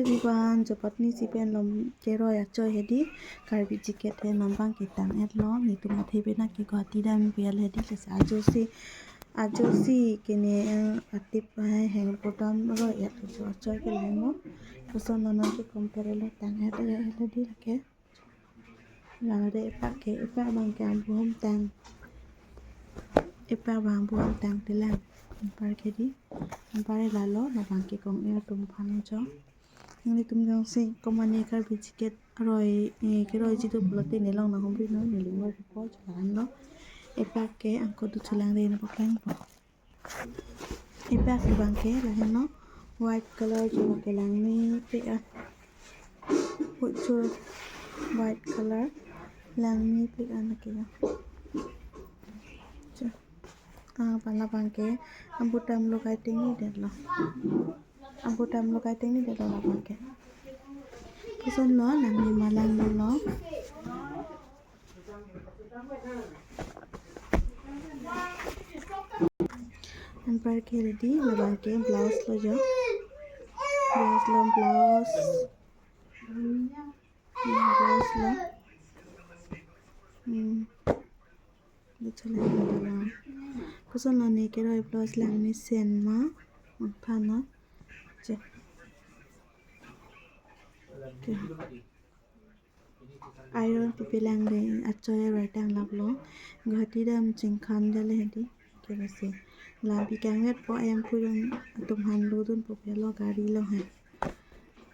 everyone, jopatni si pen lom keroi achoy hedi karbi chiket he nambang kitang et lo ni tuma thebe na ki gati dam bial hedi les ajosi kene atip hai heng podam ro et jo achoy ke lemo koson lona ki compare le tang et hedi ke lade epak bang ke ambuhom tang epak bang buhom tang telang par kedi pare lalo na bang ke kong e tum phang jo ini tum jong si komane kar bichiket roi ke roi jitu plote ne long na hom bi no ni limo po jalan lo epak ke angko tu chulang re na pakang po epak bang ke la no white color jo ke lang ni pe a pucur white color lang ni pe an ke ya pala bangke ambutam lo kai tingi de lo ambutam lo kai tingi de lo la bangke keson lo lang ni malang lo an par ke ready la bangke blouse lo jo blouse lo chale la keson lo ni ke roi blouse lang ni sen ma thana je iron pipilang de achoy ratang lablo ghati dam chingkhan jale hedi ke base la bi kanget po em purun tum han lo dun po pelo gari lo hai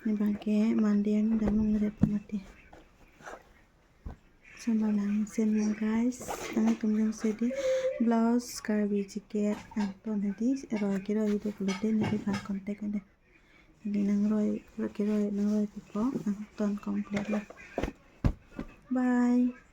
ni bangke mandian danung re pamati sambalang sen mo guys tang tum jong sedi blouse karbi jacket anton hedi roi ke roi do pulote ni bi bhan contact ade ni nang roi ke roi nang roi ko anton complete lo bye